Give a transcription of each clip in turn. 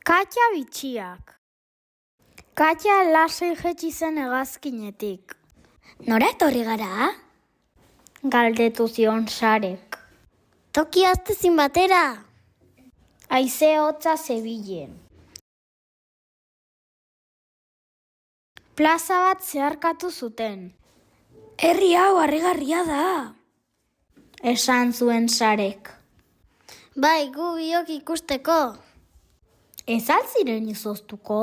Katja bitxiak. Katja lasai jetzi zen hegazkinetik. Nora etorri gara? Galdetu zion Sarek. Toki aztezin batera. Haize hotza zebilen. Plaza bat zeharkatu zuten. Herri hau harrigarria da. Esan zuen Sarek. Bai, gu biok ikusteko. Ez altziren izoztuko?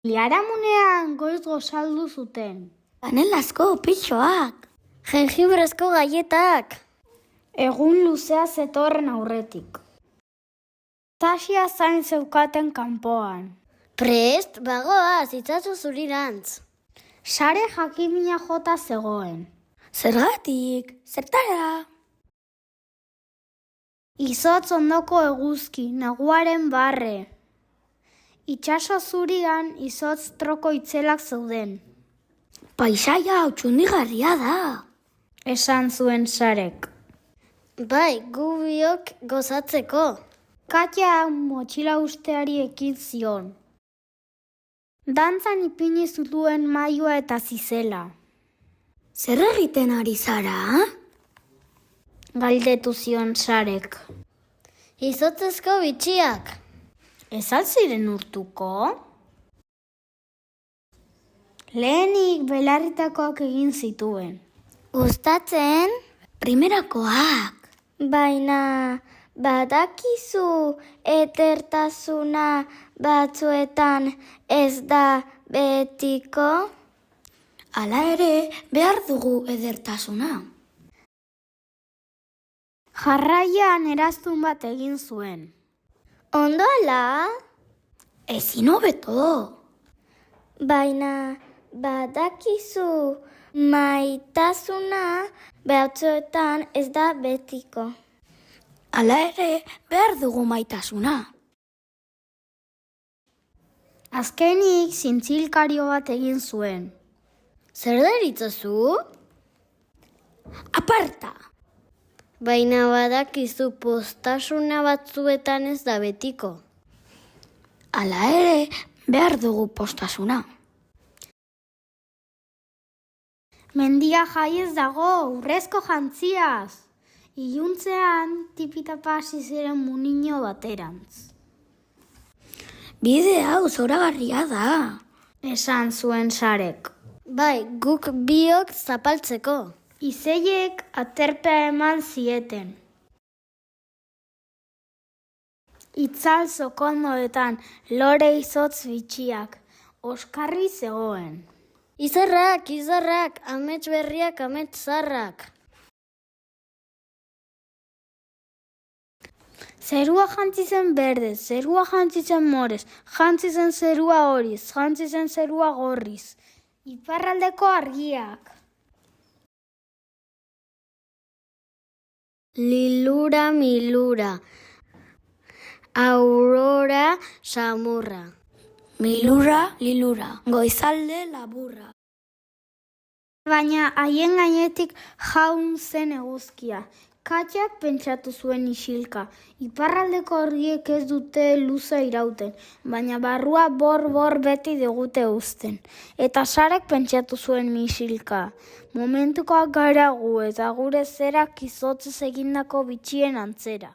Biharamunean goiz gozaldu zuten. Panelazko pixoak. Jengibrezko gaietak. Egun luzea zetorren aurretik. Tasia zain zeukaten kanpoan. Prest, bagoaz, itzazu zurirantz. Sare jakimina jota zegoen. Zergatik, zertara? Izotz ondoko eguzki, neguaren barre. Itsaso zurian izotz troko itzelak zeuden. Paisaia hautsundigarria da. Esan zuen Sarek. Bai, gu biok gozatzeko. Katja motxila usteari ekin zion. Dantzan ipini zituen mailua eta zizela. Zer egiten ari zara? Galdetu zion Sarek. Izotzezko bitxiak. Ez altziren urtuko? Lehenik belarritakoak egin zituen. Gustatzen? Primerakoak. Baina badakizu edertasuna batzuetan ez da betiko? Hala ere, behar dugu edertasuna. Jarraian eraztun bat egin zuen. Ondo ala? Ezin hobeto. Baina badakizu maitasuna batzuetan ez da betiko. Hala ere, behar dugu maitasuna. Azkenik zintzilkario bat egin zuen. Zer deritzozu? Aparta! Baina badakizu postasuna batzuetan ez da betiko. Hala ere, behar dugu postasuna. Mendia jaiez dago, urrezko jantziaz. Iluntzean tipitapa hasi ziren munino baterantz. Bide hau zoragarria da. Esan zuen Sarek. Bai, guk biok zapaltzeko. Izeiek aterpea eman zieten. Itzal zokondoetan lore izotz bitxiak, oskarri zegoen. Izarrak, amets berriak, amets zarrak. Zerua jantzi zen berdez, zerua jantzi zen morez, jantzi zen zerua horiz, jantzi zen zerua gorriz. Iparraldeko argiak. Lilura milura, aurora samurra. Milura, lilura, goizalde laburra. Baina haien gainetik jaun zen eguzkia. Katjak pentsatu zuen isilka. Iparraldeko argiek ez dute luza irauten, baina barrua bor beti digute uzten. Eta Sarek pentsatu zuen isilka. Momentukoak gara gu eta gure zerak izotzez egindako bitxien antzera.